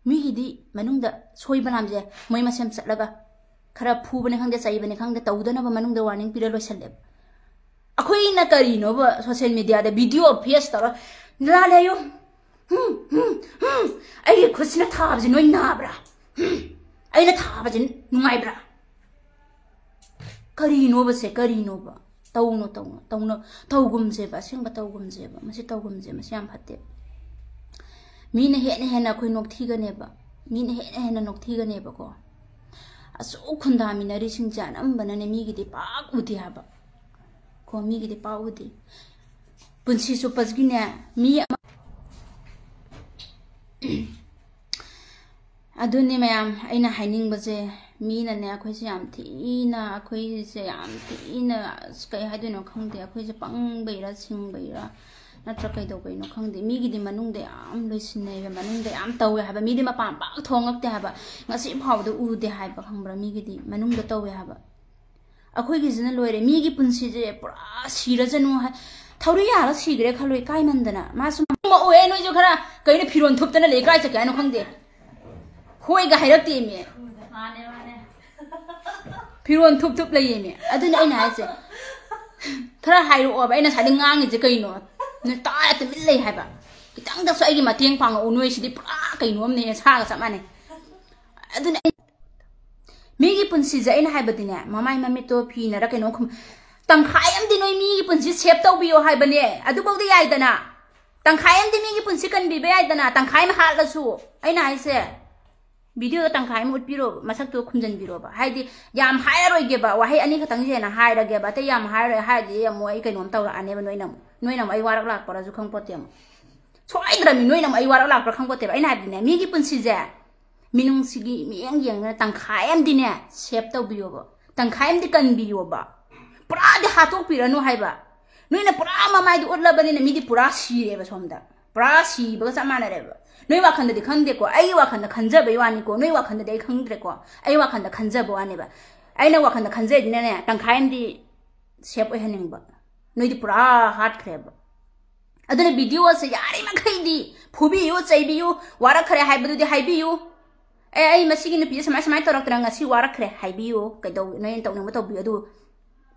mi gi di manung da soi banam je moi masem chatlaga khara phu bane khangde chai bane khangde tawdana ba manung da warning pira loisale akhoi na kari no ba social media da video face tara la le yo ai khusina thabji noi na bra ai na thabji nungai bra kari no ba se kari no ba tawno tawgum je ba sing ba tawgum je ba masi tawgum je masi am phatte mi ne he na khoi nok thi ga ne ba mi ne he na nok thi ga ne ba ko असो खुंदामिनरी सिंजान अंबनने मीगिदि पाक उदि हाबा को मीगिदि पाक उदि पुंसी सुपसगिने मी अदुने ma'am अइना हाइनिंगबजे मीनने अखोइसे याम थीना अखोइसे याम थीना कई हाइदोनो खंगदे अखोइसे पंगबैरा सिंगबैरा नत्र कइदोबैनो खंगदे मीगिदि मनुंगदे याम लोइसिनैबे मनुंगदे याम तौवे हाबा मीदि मपान पाक थोंगक्ते हाबा ngasi फावदो उदे हाइबा खंगब्रा मीगिदि मनुंगदो तौवे हाबा अखोइगिजिना लोइरे मीगी पुंसीजे पुरा सिरजनु हाय थौरी याला सिगरे खलोइ काइमंदना मासु ओए नोइजो खरा कइने फिरोन थुपतना ले काइ चके आनो खंगदे होइगा हाइरक्ते मे माने माने फिरोन थुप थुप लइये मे अदुना अइना हाइसे खरा हाइरो ओबा अइना सादि ngangiजे कइनो न ताया त मिल लइ हाइबा खितंग दसो अइगी मतेंग पांग ओनोइ सिदि पुरा कइनो हमने सागा सब माने अदुना मीगी पुंसीजे अइना हाइबदिने ममाइ ममितो फिनरा कइनो खम तंखाय अमदि नोइ मीगी पुंसी सेव तौबियो हाइबने अदुबौदि याइदना तंखाय अमदि मीगी पुंसी कनबिबे याइदना तंखाय म हालसु अइना हाइसे वीडियो तंखाय म उटपिरो मसक्तो खुंजनबिरोबा हाइदि याम हायरोइगेबा वाहै अनि खतंग जेना हायरगेबा ते याम हायरो हाइदि यमो अइ कइनोम तौरा आनेबा नोइनम अइ वारक लाक परजु खंगपोतेम सोइद्रमि नोइनम अइ वारक लाक पर खंगपोतेबा अइना हाइदिने मीगी पुंसीजे मिनुंसिगी मियंग यंग तंखाय अमदिने सेव तौबियोबा तंखाय अमदि कनबियोबा पुरा दि हातोक पिरनु हाइबा नोइना पुरा ममाइदि उडलबनिने मीदि पुरा सिरेबा सोमदा पुरा सिबगा समानरेबा नोइ वाखंददि खंगदेको अइ वाखंद खंजबे वानिको नोइ वाखंददि अइ खंगद्रेको अइ वाखंद खंजबो वानेबा अइना वाखंद खंजदिने तंखायमदि सेव ओइहनिंगबा नोइदि पुरा हाटख्रेबा अदुने वीडियो से यारि मखैदि फुबियु चैबियु वारखरे हाइबदुदि हाइबियु अइ मसिगी नुपि समाय समाय तोरक्तरा ngasi वारखरे हाइबियु कैदौ नोइ तौनिंग तौबियु अदु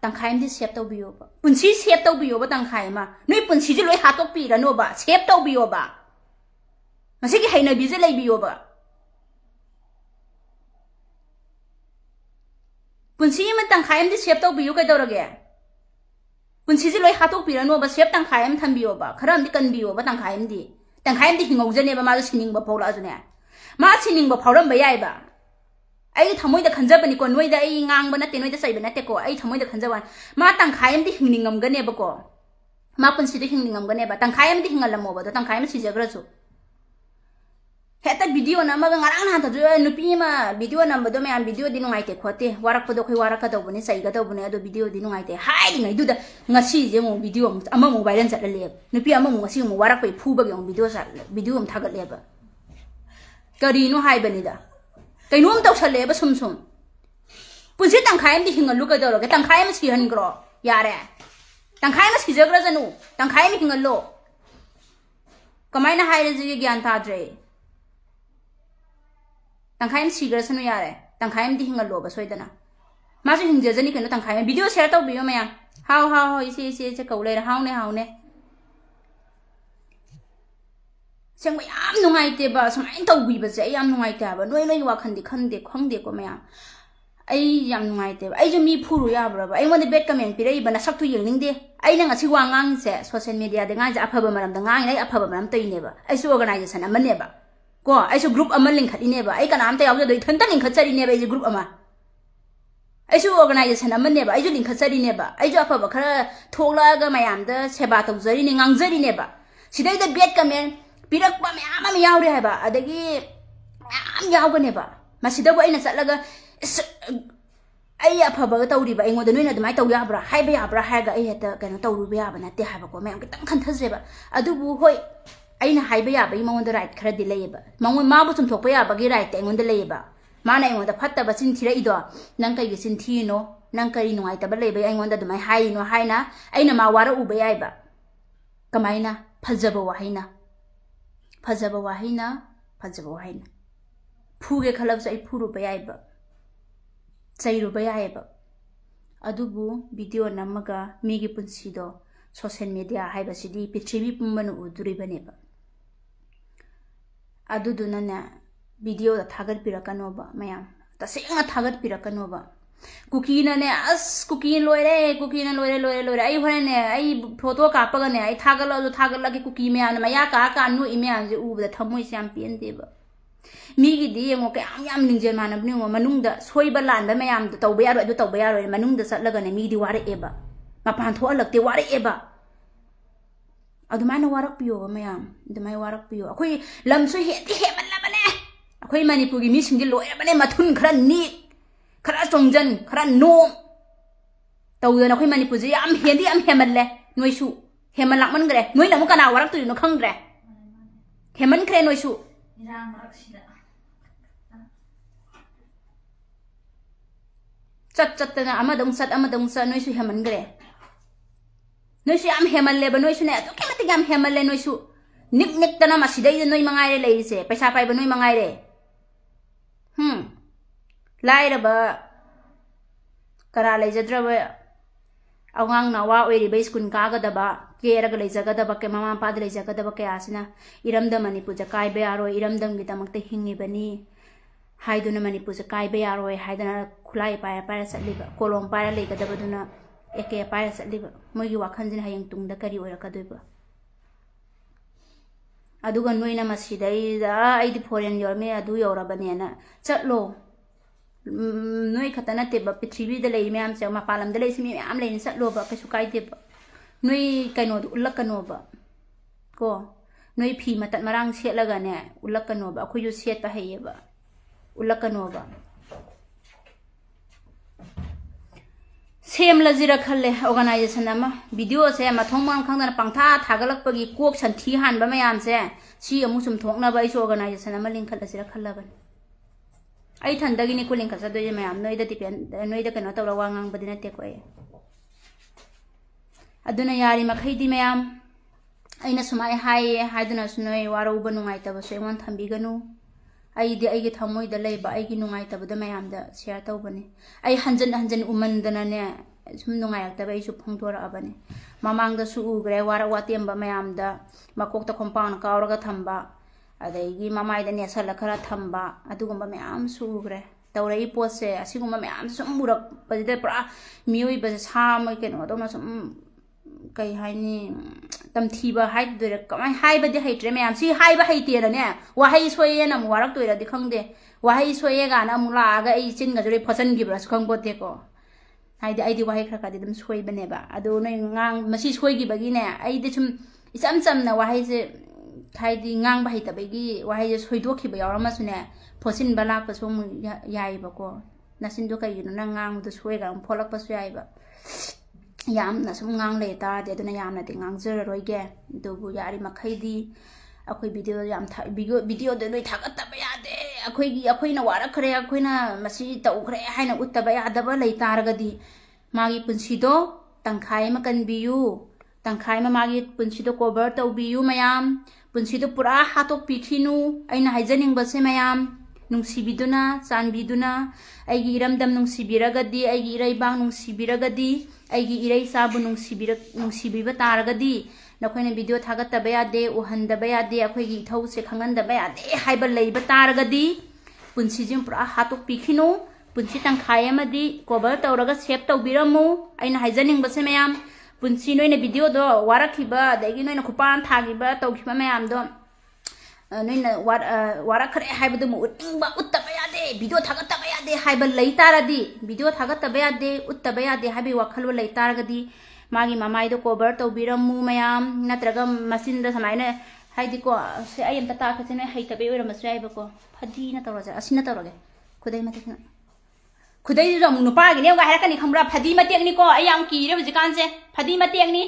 तंखायमदि सेव तौबियोबा पुंसी सेव तौबियोबा तंखायमा नोइ पुंसीजि लोइ हातोक पिरनोबा सेव तौबियोबा मसिगी हैनबिजे लैबियोबा पुंसी म तंखायमदि सेव तौबियु कैदौरगे पुंसीजि लोइ हातोक पिरनोबा सेव तंखायम थंबियोबा खरमदि कनबियोबा तंखायमदि हिंगौजनेबा मा सिनिंगबा फौला अजुने मा सिनिंगबा फौरमबा याइबा अइ थमोइदा खंजबनिको नोइदा अइ nganगबा नते नोइदा सैबा नतेको अइ थमोइदा खंजबन मा तंखायमदि हिंगनिंगमगनेबको मा पुंसीदि हिंगनिंगमगनेबा तंखायमदि हिंगलमोबा दो तंखायम सिजग्रजु हेता वीडियो नमगा ngarang na तजु नुपी मा वीडियो नम्बदो मैम वीडियो दि नुंगाइते खोते वारकपदो खै वारकदौबने सैगदौबने अदो वीडियो दि नुंगाइते हाइदिङै दुदा ngasi je mo वीडियो अमा मो वायरल चटले नुपी अमा मो ngasi मो वारकपै फुबगे वीडियो हम थागतलेबा करिनो हाइबनिदा कैनोम तौसलेबा सुम पुंसी तंखायमदि हिंगलु कदौरगे तंखायम सिहनग्रो यारे तंखायम सिजग्रजनु तंखायम हिंगलो कमाइना हाइरजि ज्ञान ताद्रे तंखायम सिग्रसनु यारे तंखायमदि हिंगलोबा सोइदना मासु हिंजजनी कनो तंखायम वीडियो शेयर तौबियो मयाम हाउ हाउ इसे कौलेर हाउने सेंग याम नुंगाइतेबा समाइन तौबिबसे याम नुंगाइतेबा नोइ वाखंदि खंदे को मयाम अइ याम नुंगाइतेबा अइ जो मी फुरु याब्रबा अइ मोने बेट कमेंट पिरैबा नसक्तु येंनिंगदे अइना ngasi वांगांगसे सोशल मीडिया दे ngai अफबा मरमदा ngai नै अफबा मरम तैनेबा अइसु ऑर्गेनाइजेशन अमनेबा को अइसु ग्रुप अमन लिंखदिनेबा अइ कनाम त यावजो दइ थनता लिंखचरिनेबा अइ ग्रुप अमा अइसु ऑर्गेनाइजेशन अमनेबा अइजु लिंखचरिनेबा अइजु अफबा खरा थोलागा मयामदा सेबा तौजरिने ngangjरिनेबा सिदैदा बेट कमेंट पिरक्पा मयाम अम यावरे हाइबा अदगी मयाम यावगनेबा मसिदबो अइना चटलगा अइ अफबा तौरिबा अइंगोदा नोइना दमाइ तौ याब्रा हाइबा याब्रा हाइगा अइ हेता कनो तौरुबा याबा नते हाइबको मयाम कितंग खन्थजेबा अदुबु होय अइना हाइबा याबा इमोंदा राइट खरदि लेयेबा मंगोन माबु चुमथोकपा याबागी राइट अइंगोदा लेयेबा माना अइंगोदा फत्तबा चिनथिरा इदो नंग कइगे चिनथिनो नंग करि नुंगाइतबा लेबा अइंगोदा दमाइ हाइनो हाइना अइना मा वारा उबा याइबा कमाइना फजबा वाहिना फुगे खलबस अइ फुरुबा याइबा चैरुबा याइबा अदुबु वीडियो नमगा मीगी पुंसीदो सोशल मीडिया हाइबसिदी पृथ्वी पुंबन उदुरिबनेबा अदुदुनने वीडियो दा थागत पिरकनोबा मयाम तसेंगा थागत पिरकनोबा कुकीनने अस कुकीन लोइरे आई होरेने आई फोटो कापगने आई थागलगे कुकी मयाम मया का नु इमयाम जे उबदा थमोइ स्याम पेनदेबा ꯃꯤꯒꯤꯗꯤ ꯌꯦꯡꯉꯣ ꯀꯌꯥꯝ ꯂꯤꯡꯖꯦꯜ ꯃꯥꯟꯅꯕꯅꯤ ꯌꯦꯡꯉꯣ ꯃꯅꯨꯡꯗ ꯁꯣꯏꯕ ꯂꯥꯟꯕ ꯃꯌꯥꯝꯗꯣ ꯇꯧꯕ ꯌꯥꯔꯣꯏ ꯑꯗꯨ ꯇꯧꯕ ꯌꯥꯔꯣꯏ ꯃꯅꯨꯡꯗ ꯆꯠꯂꯒꯅꯦ ꯃꯤꯗꯤ ꯋꯥꯔꯛꯑꯦꯕ ꯃꯄꯥꯟ ꯊꯣꯛꯍꯜꯂꯛꯇꯦ ꯋꯥꯔꯛꯑꯦꯕ ꯑꯗꯨꯃꯥꯏꯅ ꯋꯥꯔꯛꯄꯤꯌꯣꯕ ꯃꯌꯥꯝ ꯑꯗꯨꯃꯥꯏꯅ ꯋꯥꯔꯛꯄꯤꯌꯣ ꯑꯩꯈꯣꯏ ꯂꯝꯁꯨ ꯍꯦꯟꯗꯤ ꯍꯦꯟꯃꯜꯂꯕꯅꯦ ꯑꯩꯈꯣꯏ ꯃꯅꯤꯄꯨꯔꯒꯤ ꯃꯤꯁꯤꯡꯗꯤ ꯂꯣꯏꯔꯕꯅꯦ ꯃꯊꯨꯟ ꯈꯔ ꯅꯤꯛ ꯈꯔ ꯆꯣꯡꯖꯟ ꯈꯔ ꯅꯣꯝ ꯇꯧꯗꯅ ꯑꯩꯈꯣꯏ ꯃꯅꯤꯄꯨꯔꯁꯦ ꯌꯥꯝ ꯍꯦꯟꯃꯜꯂꯦ ꯅꯣꯏꯁꯨ ꯍꯦꯟꯃꯟ ꯂꯥꯛꯃꯟꯈ꯭ꯔꯦ ꯅꯣꯏꯅ ꯑꯃꯨꯛ ꯀꯅꯥ ꯋꯥꯔꯛꯇꯣꯏꯅꯣ ꯈꯪꯗ꯭ꯔꯦ ꯍꯦꯟꯃꯟꯈ꯭ꯔꯦ ꯅꯣꯏꯁꯨ ꯏꯔꯥꯡ ꯃꯔꯛꯁꯤꯗ ꯆꯠꯇꯅ ꯑꯃꯗ ꯑꯃꯨꯛ ꯆꯠ ꯅꯣꯏꯁꯨ ꯍꯦꯟꯃꯟꯈ꯭ꯔꯦ ꯅꯣꯏꯁꯨ ꯌꯥꯝ ꯍꯦꯟꯃꯜꯂꯦꯕ ꯅꯣꯏꯁꯨꯅꯦ ꯑꯗꯨꯛꯀꯤ ꯃꯇꯤꯛ ꯌꯥꯝ ꯍꯦꯟꯃꯜꯂꯦ ꯅꯣꯏꯁꯨ ꯅꯤꯛꯇꯅ ꯃꯁꯤꯗꯩꯗ ꯅꯣꯏ ꯃꯉꯥꯏꯔꯦ ꯂꯩꯔꯤꯁꯦ ꯄꯩꯁꯥ ꯄꯥꯏꯕ ꯅꯣꯏ ꯃꯉꯥꯏꯔꯦ ꯂꯥꯏꯔꯕ ꯀꯔꯥ ꯂꯩꯖꯗ꯭ꯔꯕ ꯑꯉꯥꯡ ꯅꯋꯥ ꯑꯣꯏꯔꯤꯕ ꯁ꯭ꯀꯨꯜ ꯀꯥꯒꯗꯕ ꯀꯦꯔꯒ ꯂꯩꯖꯒꯗꯕ ꯃꯃꯥ ꯃꯄꯥꯗ ꯂꯩꯖꯒꯗꯕ ꯀꯌꯥꯁꯤꯅ ꯏꯔꯝꯗꯝ ꯃꯅꯤꯄꯨꯔꯁꯦ ꯀꯥꯏꯕ ꯌꯥꯔꯣꯏ ꯏꯔꯝꯗꯝꯒꯤꯗꯃꯛꯇ ꯍꯤꯡꯉꯤꯕꯅꯤ ꯍꯥꯏꯗꯨꯅ ꯃꯅꯤꯄꯨꯔꯁꯦ ꯀꯥꯏꯕ ꯌꯥꯔꯣꯏ ꯍꯥꯏꯗꯅ ꯈꯨꯠꯂꯥꯏ ꯄꯥꯏꯔ ꯆꯠꯂꯤꯕ ꯀꯣꯂꯣꯝ ꯄꯥꯏꯔ ꯂꯩꯒꯗꯕꯗꯨꯅ ꯑꯦꯀꯦ ꯄꯥꯏꯔ ꯆꯠꯂꯤꯕ ꯃꯣꯏꯒꯤ ꯋꯥꯈꯜꯁꯤꯅ ꯍꯌꯦꯡ ꯇꯨꯡꯗ ꯀꯔꯤ ꯑꯣꯏꯔꯛꯀꯗꯣꯏꯕ ꯑꯗꯨꯒ ꯅꯣꯏꯅ ꯃꯁꯤꯗꯩꯗ ꯑꯩꯗꯤ ꯐꯣꯔꯦꯟ ꯌꯧꯔꯝꯃꯦ ꯑꯗꯨ ꯌꯧꯔꯕꯅꯦꯅ ꯆꯠꯂꯣ ꯅꯣꯏ ꯈꯛꯇ ꯅꯠꯇꯦꯕ ꯄ꯭ꯔꯤꯊꯤꯕꯤꯗ ꯂꯩꯔꯤ ꯃꯌꯥꯝꯁꯦ ꯃꯄꯥꯟ ꯂꯝꯗ ꯂꯩꯔꯤꯁꯤ ꯃꯤ ꯃꯌꯥꯝ ꯂꯩꯅꯤ ꯆꯠꯂꯣꯕ ꯀꯩꯁꯨ ꯀꯥꯏꯗꯦꯕ ꯅꯣꯏ ꯀꯩꯅꯣꯗꯣ ꯎꯠꯂꯛꯀꯅꯣꯕ ꯀꯣ ꯅꯣꯏ ꯐꯤ ꯃꯇꯠ ꯃꯔꯥꯡ ꯁꯦꯠꯂꯒꯅꯦ ꯎꯠꯂꯛꯀꯅꯣꯕ ꯑꯩꯈꯣꯏꯁꯨ ꯁꯦꯠꯄ ꯍꯩꯌꯦꯕ ꯎꯠꯂꯛꯀꯅꯣꯕ ꯁꯦꯝꯂꯁꯤꯔ ꯈꯜꯂꯦ ꯑꯣꯔꯒꯅꯥꯏꯖꯦꯁꯟ ꯑꯃ ꯚꯤꯗꯤꯑꯣꯁꯦ ꯃꯊꯣꯡ ꯃꯔꯝ ꯈꯪꯗꯅ ꯄꯪꯊꯥ ꯊꯥꯒꯠꯂꯛꯄꯒꯤ ꯀꯣꯛ ꯁꯟꯊꯤ ꯍꯥꯟꯕ ꯃꯌꯥꯝꯁꯦ ꯁꯤ ꯑꯃꯨꯛ ꯆꯨꯝꯊꯣꯛꯅꯕ ꯑꯩꯁꯨ ꯑꯣꯔꯒꯅꯥꯏꯖꯦꯁꯟ ꯑꯃ ꯂꯤꯡꯈꯠꯂꯁꯤꯔ ꯈꯜꯂꯕꯅꯤ ꯑꯩ ꯊꯟꯗꯒꯤꯅꯤꯀꯣ ꯂꯤꯡꯈꯠꯆꯗꯣꯏꯁꯦ ꯃꯌꯥꯝ ꯅꯣꯏꯗ ꯀꯩꯅꯣ ꯇꯧꯔ ꯋꯥ ꯉꯥꯡꯕꯗꯤ ꯅꯠꯇꯦꯀꯣ ꯑꯩ ꯑꯗꯨꯅ ꯌꯥꯔꯤꯃꯈꯩꯗꯤ ꯃꯌꯥꯝ ꯑꯩꯅ ꯁꯨꯃꯥꯏ ꯍꯥꯏꯌꯦ ꯍꯥꯏꯗꯨꯅꯁꯨ ꯅꯣꯏ ꯋꯥꯔꯧꯕ ꯅꯨꯡꯉꯥꯏꯇꯕꯁꯨ ꯑꯩꯉꯣꯟꯗ ꯊꯝꯕꯤꯒꯅꯨ ꯑꯩꯗꯤ ꯑꯩꯒꯤ ꯊꯃꯣꯏꯗ ꯂꯩꯕ ꯑꯩꯒꯤ ꯅꯨꯡꯉꯥꯏꯇꯕꯗ ꯃꯌꯥꯝꯗ ꯁꯦꯌꯔ ꯇꯧꯕꯅꯤ ꯑꯩ ꯍꯟꯖꯟ ꯎꯃꯟꯗꯅꯅꯦ ꯁꯨꯝ ꯅꯨꯡꯉꯥꯏꯔꯛꯇꯕ ꯑꯩꯁꯨ ꯐꯣꯡꯗꯣꯔꯛꯑꯕꯅꯤ ꯃꯃꯥꯡꯗꯁꯨ ꯎꯈ꯭ꯔꯦ ꯋꯥꯔꯛ ꯋꯥꯇꯦꯝꯕ ꯃꯌꯥꯝꯗ ꯃꯀꯣꯛꯇ ꯈꯣꯡꯄꯥꯛꯅ ꯀꯥꯎꯔꯒ ꯊꯝꯕ ꯑꯗꯒꯤ ꯃꯃꯥꯏꯗ ꯅꯦꯠꯁꯜꯂ ꯈꯔ ꯊꯝꯕ ꯑꯗꯨꯒꯨꯝꯕ ꯃꯌꯥꯝꯁꯨ ꯎꯈ꯭ꯔꯦ ꯇꯧꯔꯛꯏ ꯄꯣꯠꯁꯦ ꯑꯁꯤꯒꯨꯝꯕ ꯃꯌꯥꯝꯁꯦ ꯁꯨꯝ ꯎꯔꯛꯄꯁꯤꯗ ꯄꯨꯔꯥ ꯃꯤꯑꯣꯏꯕꯁꯦ ꯁꯥ ꯑꯃ ꯀꯩꯅꯣꯗꯧꯅ ꯁꯨꯝ ꯀꯩ ꯍꯥꯏꯅꯤ ꯇꯝꯊꯤꯕ ꯍꯥꯏꯗꯣꯏꯔꯥ ꯀꯃꯥꯏꯅ ꯍꯥꯏꯕꯗꯤ ꯍꯩꯇ꯭ꯔꯦ ꯃꯌꯥꯝ ꯁꯤ ꯍꯥꯏꯕ ꯍꯩꯇꯦꯅꯅꯦ ꯋꯥꯍꯩ ꯁꯣꯏꯌꯦꯅ ꯑꯃꯨꯛ ꯋꯥꯔꯛꯇꯣꯏꯔꯗꯤ ꯈꯪꯗꯦ ꯋꯥꯍꯩ ꯁꯣꯏꯌꯦ ꯀꯥꯟꯗ ꯑꯃꯨꯛ ꯂꯥꯛꯑꯒ ꯑꯩ ꯆꯤꯟꯒꯁꯨ ꯐꯣꯠꯆꯟꯈꯤꯕ꯭ꯔꯥꯁꯨ ꯈꯪꯄꯣꯠꯇꯦꯀꯣ ꯍꯥꯏꯗꯤ ꯑꯩꯗꯤ ꯋꯥꯍꯩ ꯈꯔꯗꯤ ꯑꯗꯨꯝ ꯁꯣꯏꯕꯅꯦꯕ ꯑꯗꯣ ꯅꯣꯏ ꯃꯁꯤ ꯁꯣꯏꯈꯤꯕꯒꯤꯅꯦ ꯑꯩꯗꯤ ꯁꯨꯝ ꯏꯆꯝ ꯆꯝꯅ ꯋꯥꯍꯩꯁꯦ ꯍꯥꯏꯗꯤ ꯉꯥꯡꯕ ꯍꯩꯇꯕꯒꯤ ꯋꯥꯍꯩꯁꯦ ꯁꯣꯏꯗꯣꯛꯈꯤꯕ ꯌꯥꯎꯔꯝꯃꯁꯨꯅꯦ ꯐꯣꯠꯆꯤꯟꯕ ꯂꯥꯛꯄꯁꯨ ꯑꯃꯨꯛ ꯌꯥꯏꯕꯀꯣ ꯅꯆꯤꯟꯗꯣ ꯀꯩꯒꯤꯅꯣ ꯅꯪ ꯉꯥꯡꯕꯗꯣ ꯁꯣꯏꯔꯒ ꯑꯃꯨꯛ ꯐꯣꯠꯂꯛꯄꯁꯨ ꯌꯥꯏꯕ ꯌꯥꯝꯅ ꯁꯨꯝ ꯉꯥꯡ ꯂꯩ ꯇꯥꯔꯗꯤ ꯑꯗꯨꯅ ꯌꯥꯝꯅꯗꯤ ꯉꯥꯡꯖꯔꯔꯣꯏꯒꯦ ꯑꯗꯨꯕꯨ ꯌꯥꯔꯤꯃꯈꯩꯗꯤ ꯑꯩꯈꯣꯏ ꯚꯤꯗꯤꯑꯣꯗ ꯅꯣꯏ ꯊꯥꯒꯠꯇꯕ ꯌꯥꯗꯦ ꯑꯩꯈꯣꯏꯅ ꯋꯥꯔꯛꯈ꯭ꯔꯦ ꯑꯩꯈꯣꯏꯅ ꯃꯁꯤ ꯇꯧꯈ꯭ꯔꯦ ꯍꯥꯏꯅ ꯎꯠꯇꯕ ꯌꯥꯗꯕ ꯂꯩ ꯇꯥꯔꯒꯗꯤ ꯃꯥꯒꯤ ꯄꯨꯟꯁꯤꯗꯣ ꯇꯪꯈꯥꯏ ꯑꯃ ꯀꯟꯕꯤꯌꯨ ꯇꯪꯈꯥꯏ ꯑꯃ ꯃꯥꯒꯤ ꯄꯨꯟꯁꯤꯗꯣ ꯀꯣꯚꯔ ꯇꯧꯕꯤꯌꯨ ꯃꯌꯥꯝ ꯄꯨꯟꯁꯤꯗꯣ ꯄꯨꯔꯥ ꯍꯥꯠꯇꯣꯛꯄꯤꯈꯤꯅꯨ ꯑꯩꯅ ꯍꯥꯏꯖꯅꯤꯡꯕꯁꯦ ꯃꯌꯥꯝ ꯅꯨꯡꯁꯤꯕꯤꯗꯨꯅ ꯆꯥꯟꯕꯤꯗꯨꯅ ꯑꯩꯒꯤ ꯏꯔꯝꯗꯝ ꯅꯨꯡꯁꯤꯕꯤꯔꯒꯗꯤ ꯑꯩꯒꯤ ꯏꯔꯩꯕꯥꯛ ꯅꯨꯡꯁꯤꯕꯤꯔꯒꯗꯤ ꯑꯩꯒꯤ ꯏꯔꯩꯆꯥꯕꯨ ꯅꯨꯡꯁꯤꯕꯤꯕ ꯇꯥꯔꯒꯗꯤ ꯅꯈꯣꯏꯅ ꯚꯤꯗꯤꯑꯣ ꯊꯥꯒꯠꯇꯕ ꯌꯥꯗꯦ ꯎꯍꯟꯗꯕ ꯌꯥꯗꯦ ꯑꯩꯈꯣꯏꯒꯤ ꯏꯊꯧꯁꯦ ꯈꯪꯍꯟꯗꯕ ꯌꯥꯗꯦ ꯍꯥꯏꯕ ꯂꯩꯕ ꯇꯥꯔꯒꯗꯤ ꯄꯨꯟꯁꯤꯁꯤ ꯄꯨꯔꯥ ꯍꯥꯠꯇꯣꯛꯄꯤꯈꯤꯅꯨ ꯄꯨꯟꯁꯤ ꯇꯪꯈꯥꯏ ꯑꯃꯗꯤ ꯀꯣꯚꯔ ꯇꯧꯔꯒ ꯁꯦꯞ ꯇꯧꯕꯤꯔꯝꯃꯨ ꯑꯩꯅ ꯍꯥꯏꯖꯅꯤꯡꯕꯁꯦ ꯃꯌꯥꯝ ꯄꯨꯟꯁꯤ ꯅꯣꯏꯅ ꯚꯤꯗꯤꯑꯣꯗꯣ ꯋꯥꯔꯛꯈꯤꯕ ꯑꯗꯒꯤ ꯅꯣꯏꯅ ꯈꯨꯄꯥꯛ ꯊꯥꯈꯤꯕ ꯇꯧꯈꯤꯕ ꯃꯌꯥꯝꯗꯣ ꯅꯣꯏꯅ ꯋꯥꯔꯛꯈ꯭ꯔꯦ ꯍꯥꯏꯕꯗꯨꯃ ꯎꯠꯅꯤꯡꯕ ꯎꯠꯇꯕ ꯌꯥꯗꯦ ꯚꯤꯗꯤꯑꯣ ꯊꯥꯒꯠꯇꯕ ꯌꯥꯗꯦ ꯍꯥꯏꯕ ꯂꯩ ꯇꯥꯔꯗꯤ ꯚꯤꯗꯤꯑꯣ ꯊꯥꯒꯠꯇꯕ ꯌꯥꯗꯦ ꯎꯠꯇꯕ ꯌꯥꯗꯦ ꯍꯥꯏꯕꯒꯤ ꯋꯥꯈꯜꯂꯣꯟ ꯂꯩ ꯇꯥꯔꯒꯗꯤ ꯃꯥꯒꯤ ꯃꯃꯥꯏꯗꯣ ꯀꯣꯚꯔ ꯇꯧꯕꯤꯔꯝꯃꯨ ꯃꯌꯥꯝ ꯅꯠꯇ꯭ꯔꯒ ꯃꯆꯤꯟꯗ ꯁꯨꯃꯥꯏꯅ ꯍꯥꯏꯗꯤꯀꯣ ꯁꯦ ꯑꯩ ꯑꯝꯇ ꯇꯥꯛꯀꯁꯦ ꯅꯣꯏ ꯍꯩꯇꯕꯩ ꯑꯣꯏꯔꯝꯕꯁꯨ ꯌꯥꯏꯕꯀꯣ ꯐꯗꯤꯅ ꯇꯧꯔꯁꯦ ꯑꯁꯤꯅ ꯇꯧꯔꯒꯦ ꯈꯨꯗꯩ ꯃꯇꯦꯛꯅ ꯈꯨꯗꯩꯗꯨꯁꯨ ꯑꯃꯨꯛ ꯅꯨꯄꯥꯒꯤꯅꯦ ꯑꯃꯨꯛ ꯍꯥꯏꯔꯛꯀꯅꯤ ꯈꯪꯕ꯭ꯔꯥ ꯐꯗꯤ ꯃꯇꯦꯛꯅꯤꯀோ ꯑꯩ ꯌꯥꯝ ꯀꯤꯔꯦ ꯍꯧꯖꯤꯛꯀꯥꯟꯁꯦ ꯐꯗꯤ ꯃꯇꯦꯛꯅꯤ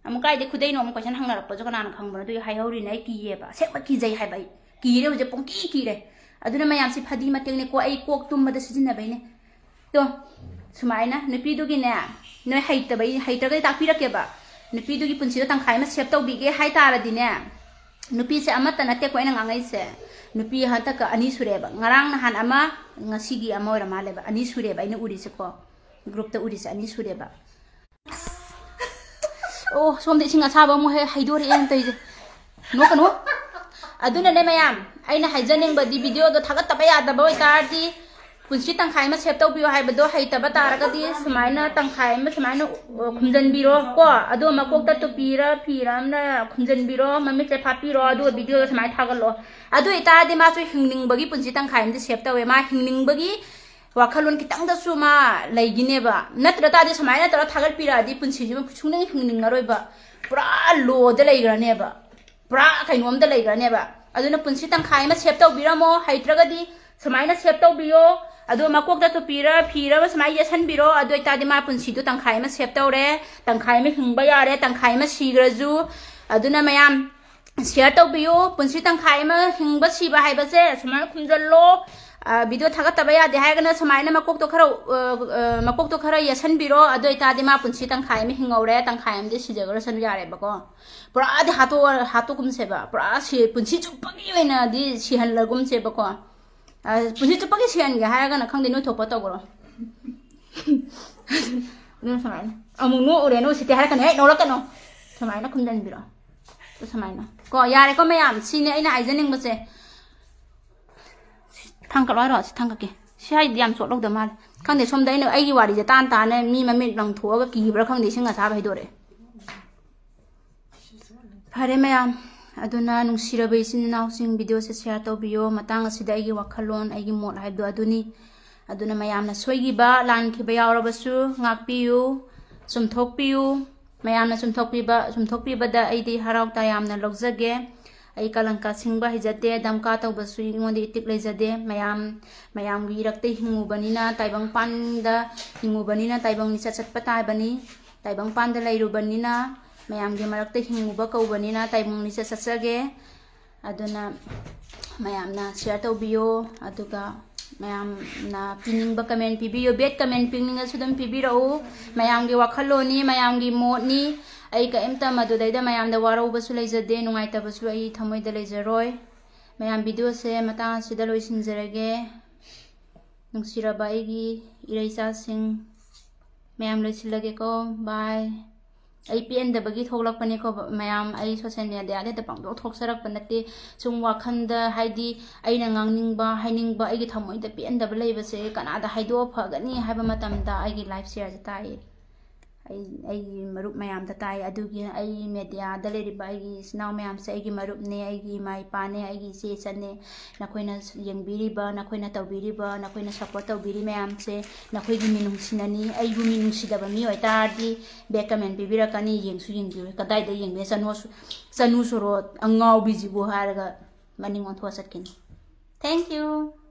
ꯑꯃꯨꯛ ꯀꯥꯏꯗꯩ ꯈꯨꯗꯩꯅꯣ ꯑꯃꯨꯛ ꯀꯣꯏꯁꯟ ꯍꯪꯅꯔꯛꯄꯁꯨ ꯀꯅꯥꯅ ꯈꯪꯕꯅꯣ ꯑꯗꯨꯒꯤ ꯍꯥꯏꯍꯧꯔꯤꯅꯦ ꯑꯩ ꯀꯤꯌꯦꯕ ꯑꯁꯦꯡꯕ ꯀꯤꯖꯩ ꯍꯥꯏꯕ ꯑꯩ ꯀꯤꯔꯦ ꯍꯧꯖꯤꯛ ꯄꯨꯡꯀꯤ ꯀꯤꯔꯦ ꯑꯗꯨꯅ ꯃꯌꯥꯝꯁꯤ ꯐꯗꯤ ꯃꯇꯦꯛꯅꯤꯀꯣ ꯑꯩ ꯀꯣꯛ ꯇꯨꯝꯕꯗ ꯁꯤꯖꯤꯟꯅꯕꯩꯅꯦ ꯇꯣ ꯁꯨꯃꯥꯏꯅ ꯅꯨꯄꯤꯗꯨꯒꯤꯅꯦ ꯅꯣꯏ ꯍꯩꯇ꯭ꯔꯒꯗꯤ ꯇꯥꯛꯄꯤꯔꯛꯀꯦꯕ ꯅꯨꯄꯤꯗꯨꯒꯤ ꯄꯨꯟꯁꯤꯗꯣ ꯇꯪꯈꯥꯏ ꯑꯃ ꯁꯦꯞ ꯇꯧꯕꯤꯒꯦ ꯍꯥꯏꯇꯥꯔꯗꯤꯅꯦ ꯅꯨꯄꯤꯁꯦ ꯑꯃꯠꯇ ꯅꯠꯇꯦꯀꯣ ꯑꯩꯅ ꯉꯥꯡꯉꯩꯁꯦ ꯅꯨꯄꯤ ꯍꯟꯗꯛꯀ 2 ꯁꯨꯔꯦꯕ ꯉꯔꯥꯡ ꯅꯍꯥꯟ ꯑꯃ ꯉꯁꯤꯒꯤ ꯑꯃ ꯑꯣꯏꯔ ꯃꯥꯜꯂꯦꯕ 2 ꯁꯨꯔꯦꯕ ꯑꯩꯅ ꯎꯔꯤꯁꯦꯀꯣ ꯒ꯭ꯔꯨꯞꯇ ꯎꯔꯤꯁꯦ 2 ꯁꯨꯔꯦꯕ ꯑꯣ ꯁꯣꯝꯗ ꯏꯁꯤꯡ ꯑꯁꯥꯕ ꯑꯃꯨꯛ ꯍꯩꯗꯣꯔꯛꯑꯦꯅ ꯇꯧꯔꯤꯁꯦ ꯅꯣꯛꯀꯅꯨ ꯑꯗꯨꯅꯅꯦ ꯃꯌꯥꯝ ꯑꯩꯅ ꯍꯥꯏꯖꯅꯤꯡꯕꯗꯤ ꯚꯤꯗꯤꯑꯣꯗꯣ ꯊꯥꯒꯠꯇꯕ ꯌꯥꯗꯕ ꯑꯣꯏꯇꯥꯔꯗꯤ पुंसी तंखाई में सेव तौबियो हाइबदो हैतबा तारगदी सुमाइना तंखाई में सुमाइना खुमजनबिरो को अदो मकोकता तुपीरा फिरामना खुमजनबिरो ममिते फापिरो अदो वीडियो सुमाइ थागलो अदो इतादि मासु हिंगनिंगबगी पुंसी तंखाई में सेव तौवे मा हिंगनिंगबगी वाखलोन कितंगदसु मा लैगिनेबा नत्र तादि सुमाइना तरा थागल पिरादि पुंसी जिम सुंगनिंग हिंगनिंगरोइबा पुरा लोद लैग्रानेबा पुरा कैनोमदा लैग्रानेबा अदुना पुंसी तंखाई में सेव तौबिरमो हैत्रगदी सुमाइना सेव तौबियो अदो मकोकता तुपीरा फिरा सुमाइ येसनबिरो अदो इतादि मा पुंसीदो तंखाई में सेव तौरे तंखाई में हिंगबा यारे तंखाई में सीग्रजु अदुना मयाम शेयर तौबियो पुंसी तंखाई में हिंगबा सीबा हाइबसे सुमाइ खुमजल्लो वीडियो थागतबा यादे हाइगना सुमाइना मकोकतो खरा येसनबिरो अदो इतादि मा पुंसी तंखाई में हिंगौरे तंखाई में सीजगरसन यारे बको पुरा दि हातो कुमसेबा पुरा सी पुंसी चुपगी वेना दि सिहनलगुमसेबको पुंसी चुपगी सिहनगे हाइगना खंगदे नो थोपा तौगरो नो समाइना अमु नो उरे नो सिते हाइगना हे नोरकनो समाइना खुमजनबिरो तो समाइना को यारे को मयाम सिने आइना आइजनिंगबसे थांगकलो सि थांगके सि हाइदि याम सोलौद माल खंगदे सोमदा आइना आइगी वारी जे तान ताने मी ममिट लंगथोगा किब्रा खंगदे सिंगा साब हैदोरे फरे मयाम अदुना नुंसिरबे इसिनाउसिंग वीडियो से शेयर तौबियो मतंग असिदा आइगी वाखलोन आइगी मोट हाइदो अदुनी अदुना मयामना सोइगिबा लानखिबा यावरबसु ngakpiyu sumthokpiyu mayamna sumthokpibada aidi harauta yamna logjage ai kalanka singba hijate damka tawbasu ingonde itik lejade mayam gi rakte hingubanina taibang panda hingubanina taibang ni chatpa taibani taibang panda lairubanina mayam gi marakte hinguba kaubanina taibang ni chatsage aduna mayamna share tawbiyo aduga mayam na pining ba comment pibiyo bet comment pining asudam pibirau mayam gi wakhaloni mayam gi modni ai ka emta madudaida mayam da warau basu leijade nungai ta basu ai thamoi da leijaroi mayam video se mata sida loisinjarage nungsiraba aigi iraisa sing mayam loisilage ko bye ai pn da bagi thoglakpani ko mayam ai social media da pangdo thoksarak panate sum wakhanda haidi aina ngangningba hainingba aigi thamoi da pn da leibase kana da haido phagani haiba matam da aigi live share tai ai marup mayam da tai adugi ai media da leriba aigi snaw mayam se aigi marup ne aigi mai pa ne aigi se chane nakoina yengbiriba nakoina tawbiriba nakoina support tawbiri mayam se nakoi gi minung sinani ai gu minung sidaba mi oitardi be comment bibira kani yengsu yengbi kadai da yengbe sanu suro angau bijibu haraga maningon thosatkin thank you